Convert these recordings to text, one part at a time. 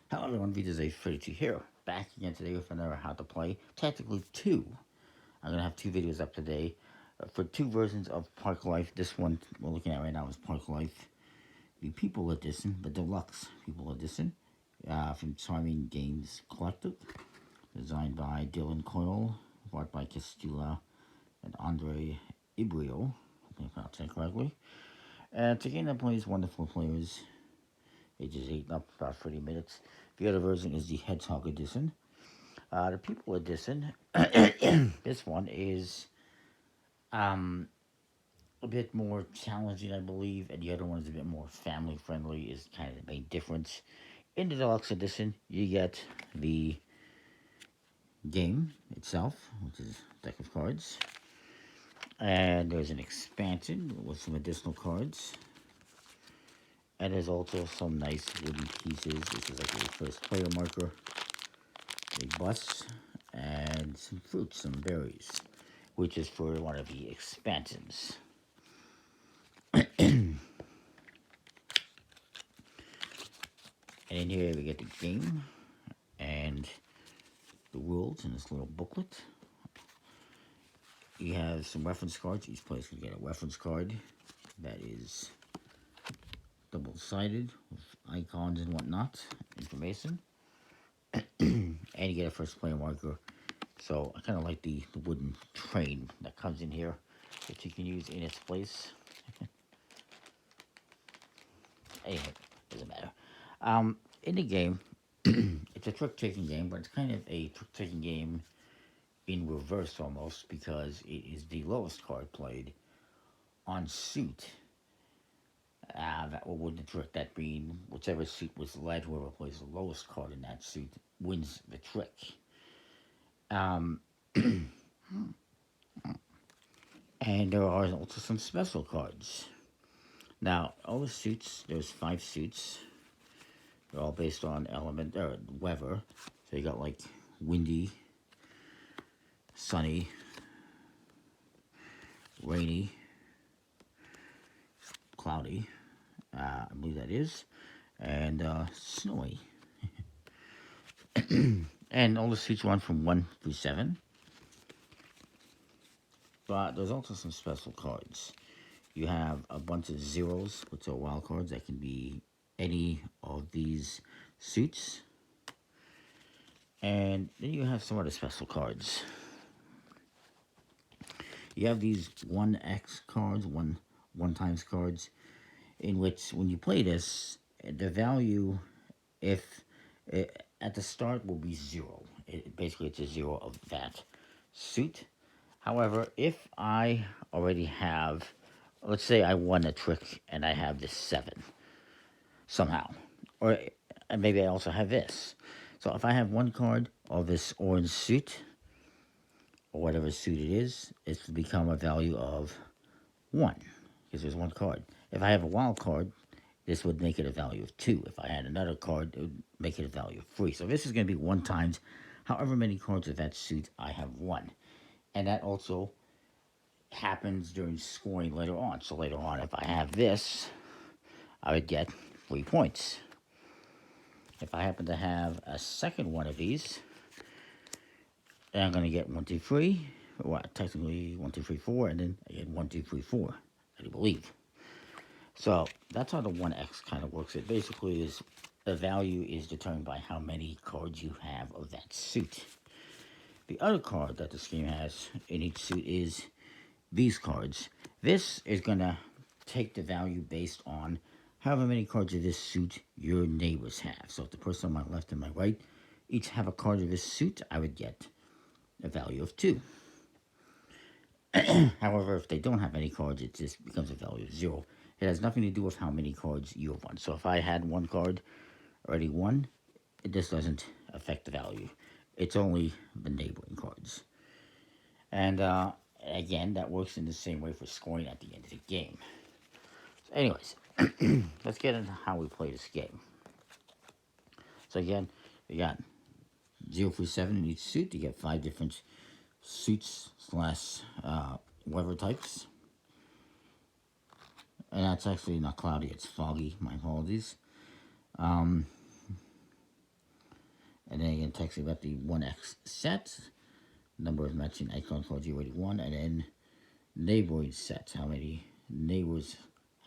Hello everyone, VJ's32 here, back again today with another how to play, technically two. I'm going to have two videos up today for two versions of Park Life. This one we're looking at right now is Park Life, the People Edition, the Deluxe People Edition, from Charming Games Collective, designed by Dylan Coyle, art by Castilla and Andre Ibrio, I think I pronounced that correctly. And it's a game that plays wonderful players, ages 8 up, about 30 minutes. The other version is the Hedgehog Edition. The People Edition, this one is um, a bit more challenging, I believe, and the other one is a bit more family friendly, is kind of the main difference. In the Deluxe Edition, you get the game itself, which is a deck of cards, and there's an expansion with some additional cards. And there's also some nice wooden pieces. This is like a first player marker, a bus, and some fruits, some berries, which is for one of the expansions. And in here we get the game and the rules in this little booklet. You have some reference cards. Each player can get a reference card that is double-sided with icons and whatnot, information. And you get a first player marker. So I kind of like the wooden train that comes in here that you can use in its place. Anyway, doesn't matter. In the game, it's a trick-taking game, but it's kind of a trick-taking game in reverse almost, because it is the lowest card played on suit. That will win the trick. That being, whichever suit was led, whoever plays the lowest card in that suit wins the trick. Um, and there are also some special cards. Now, all the suits, there's 5 suits. They're all based on element, or weather. So you got like windy, sunny, rainy, cloudy, I believe that is, and snowy. And all the suits run from 1 through 7. But there's also some special cards. You have a bunch of zeros, which are wild cards that can be any of these suits. And then you have some other special cards. You have these 1x cards, one times cards, in which when you play this, the value, if at the start, will be 0. Basically, it's a 0 of that suit. However, if I already have, let's say I won a trick and I have this 7 somehow, or maybe I also have this. So if I have one card of this orange suit, or whatever suit it is, it's to become a value of 1, because there's one card. If I have a wild card, this would make it a value of 2. If I had another card, it would make it a value of 3. So this is going to be 1 times however many cards of that suit I have won. And that also happens during scoring later on. So later on, if I have this, I would get 3 points. If I happen to have a second one of these, then I'm going to get 1, 2, 3. Well, technically 1, 2, 3, 4, and then I get 1, 2, 3, 4, I believe. So that's how the 1x kind of works. It basically is, the value is determined by how many cards you have of that suit. The other card that this game has in each suit is these cards. This is going to take the value based on however many cards of this suit your neighbors have. So if the person on my left and my right each have a card of this suit, I would get a value of 2. However, if they don't have any cards, it just becomes a value of 0. It has nothing to do with how many cards you have won. So if I had one card already won, this doesn't affect the value. It's only the neighboring cards. And again, that works in the same way for scoring at the end of the game. So anyways, let's get into how we play this game. So again, we got 0 through 7 in each suit. You get 5 different suits slash weather types. And that's actually not cloudy, it's foggy. My apologies. text about the 1x set, number of matching icon cards you already won, and then neighboring sets, how many neighbors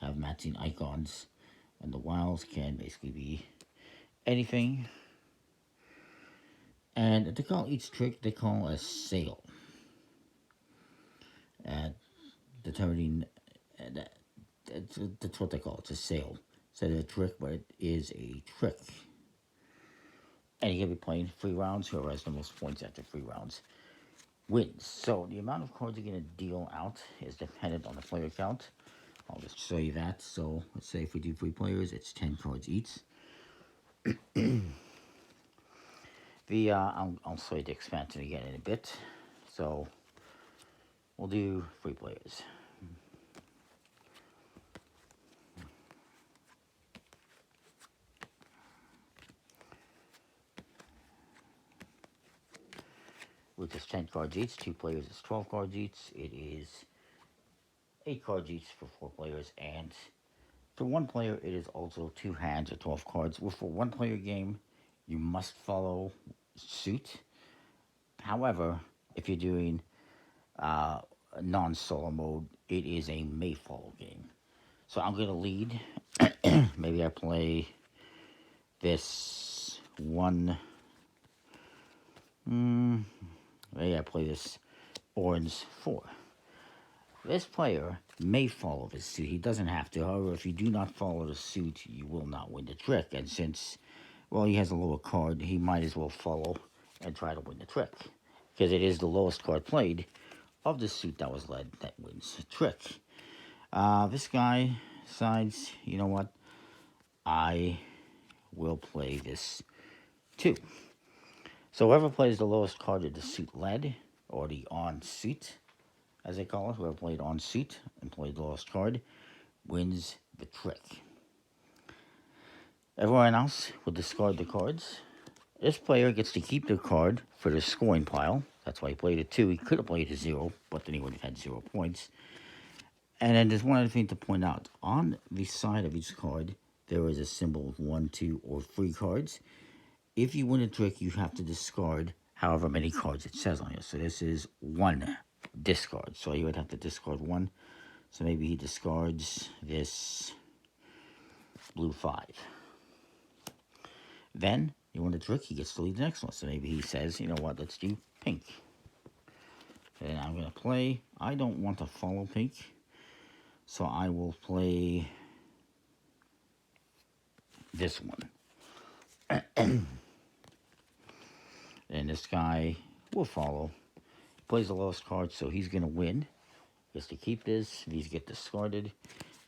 have matching icons. And the wilds can basically be anything. And to call each trick, they call a sale. Determining that's what they call it. It's a sale. So it's a trick, but it is a trick. And you're going to be playing 3 rounds. Whoever has the most points after 3 rounds wins. So the amount of cards you're going to deal out is dependent on the player count. I'll just show you that. So let's say if we do 3 players, it's 10 cards each. I'll show you the expansion again in a bit. So we'll do 3 players. Which is 10 cards each. 2 players is 12 cards each. It is 8 cards each for 4 players. And for 1 player, it is also 2 hands or 12 cards. Well, for 1 player game, you must follow suit. However, if you're doing non-solo mode, it is a may follow game. So I'm going to lead. Maybe I play this one. Maybe I play this orange 4. This player may follow the suit. He doesn't have to. However, if you do not follow the suit, you will not win the trick. And since, well, he has a lower card, he might as well follow and try to win the trick. Because it is the lowest card played of the suit that was led that wins the trick. This guy decides, you know what, I will play this too. So whoever plays the lowest card of the suit led, or the on suit, as they call it, whoever played on suit and played the lowest card, wins the trick. Everyone else will discard the cards. This player gets to keep the card for the scoring pile. That's why he played a 2. He could have played a 0, but then he would have had 0 points. And then there's one other thing to point out. On the side of each card, there is a symbol of 1, 2, or 3 cards. If you win a trick, you have to discard however many cards it says on it. So this is 1 discard. So you would have to discard 1. So maybe he discards this blue 5. Then, you win the trick, he gets to lead the next one. So maybe he says, you know what, let's do pink. And I'm going to play. I don't want to follow pink. So I will play this one. And this guy will follow. Plays the lowest card, so he's going to win. He has to keep this. These get discarded.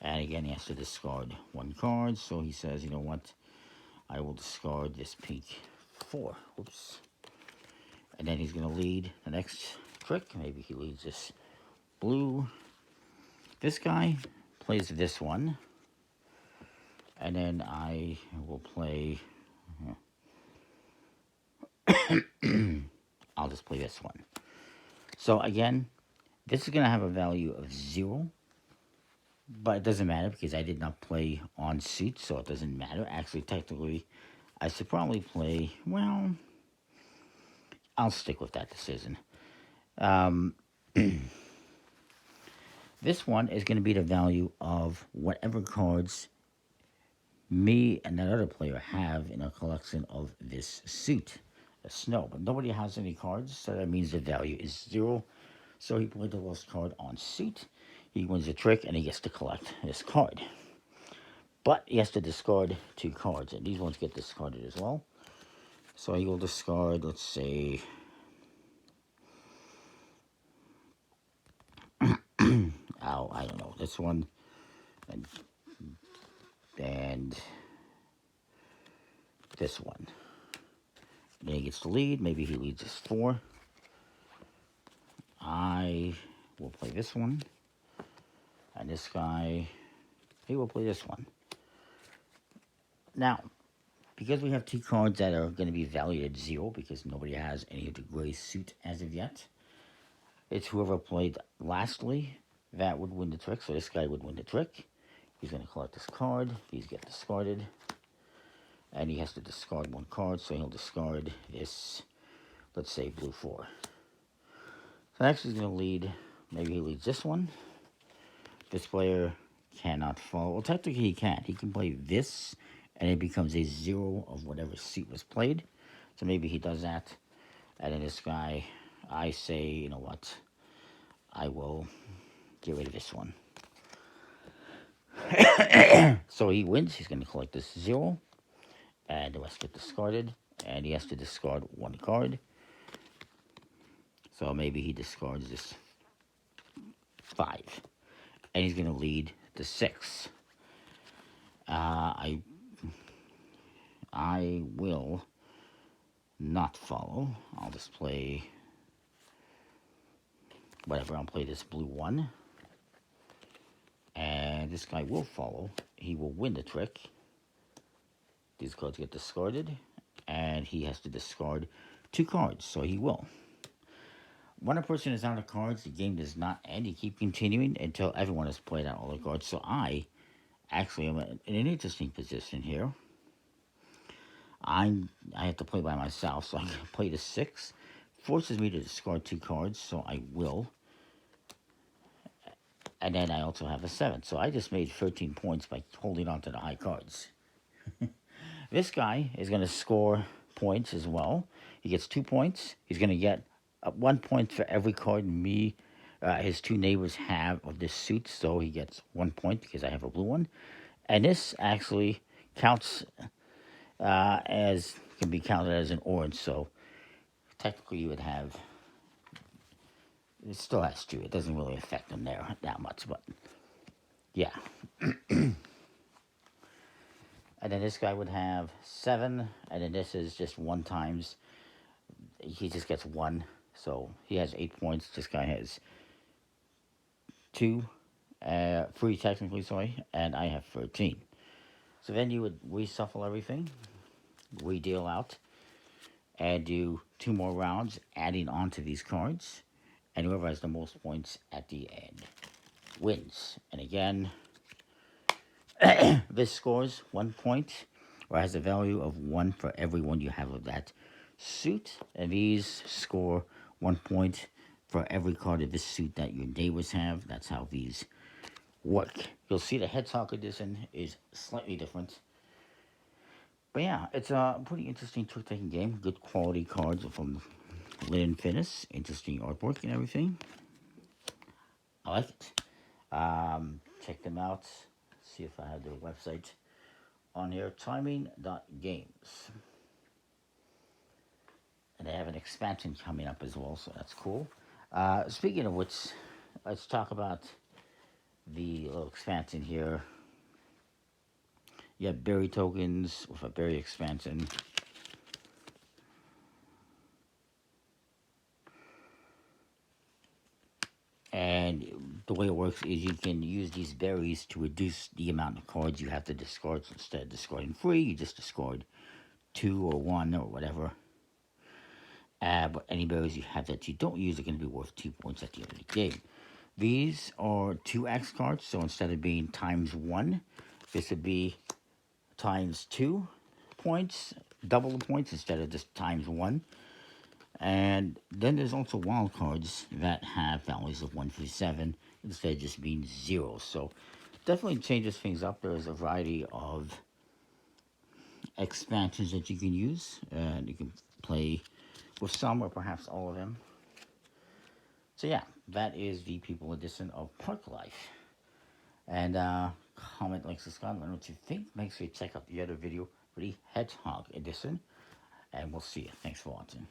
And again, he has to discard 1 card. So he says, you know what? I will discard this pink 4. Oops. And then he's going to lead the next trick. Maybe he leads this blue. This guy plays this one. And then I will play... I'll just play this one. So again, this is going to have a value of 0. But it doesn't matter because I did not play on suit, so it doesn't matter. Actually, technically, I should probably play... Well, I'll stick with that decision. This one is going to be the value of whatever cards me and that other player have in a collection of this suit, a snow. But nobody has any cards, so that means the value is 0. So he played the lowest card on suit. He wins the trick, and he gets to collect this card. But he has to discard 2 cards, and these ones get discarded as well. So he will discard, let's say... I don't know, this one, and this one. And then he gets to lead. Maybe he leads this 4. I will play this one. And this guy, he will play this one. Now, because we have 2 cards that are going to be valued at 0, because nobody has any of the gray suit as of yet, it's whoever played lastly that would win the trick. So this guy would win the trick. He's going to collect this card. These get discarded. and he has to discard one card, so he'll discard this, let's say blue 4. So actually he's going to lead, maybe he leads this one. This player cannot follow. Well, technically he can't. He can play this, and it becomes a 0 of whatever suit was played. So maybe he does that. And then this guy, I say, you know what, I will get rid of this one. So he wins. He's going to collect this 0, and the rest get discarded, and he has to discard one card. So maybe he discards this 5, and he's going to lead the 6. I will not follow. I'll just play whatever. I'll play this blue 1, and this guy will follow. He will win the trick. These cards get discarded, and he has to discard 2 cards, so he will. When a person is out of cards, the game does not end. You keep continuing until everyone has played out all the cards. So I actually am in an interesting position here. I have to play by myself, so I can play the 6. Forces me to discard 2 cards, so I will. And then I also have a 7. So I just made 13 points by holding on to the high cards. This guy is going to score points as well. He gets 2 points. He's going to get 1 point for every card his 2 neighbors have of this suit. So he gets 1 point because I have a blue one. And this actually counts can be counted as an orange. So technically you would have, it still has 2. It doesn't really affect them there that much, but yeah. And then this guy would have 7, and then this is just 1 times. He just gets 1, so he has 8 points. This guy has 2, 3 technically, sorry, and I have 13. So then you would reshuffle everything, redeal out, and do 2 more rounds, adding on to these cards, and whoever has the most points at the end wins. And again, this scores 1 point, or has a value of 1 for every one you have of that suit. And these score 1 point for every card of this suit that your neighbors have. That's how these work. You'll see the Hedgehog Edition is slightly different. But yeah, it's a pretty interesting trick-taking game. Good quality cards from linen finish. Interesting artwork and everything. I like it. Check them out. See if I have their website on here, charming.games. And they have an expansion coming up as well, so that's cool. Speaking of which, let's talk about the little expansion here. You have berry tokens with a berry expansion. And the way it works is you can use these berries to reduce the amount of cards you have to discard. So instead of discarding 3, you just discard 2 or 1 or whatever. But any berries you have that you don't use are going to be worth 2 points at the end of the game. These are 2x cards, so instead of being times 1, this would be times 2 points, double the points instead of just times 1. And then there's also wild cards that have values of 1 through 7 instead of just being 0. So definitely changes things up. There's a variety of expansions that you can use, and you can play with some or perhaps all of them. So yeah, that is the People Edition of Park Life. And comment, like, subscribe, let me know what you think. Make sure you check out the other video for the Hedgehog Edition. And we'll see you. Thanks for watching.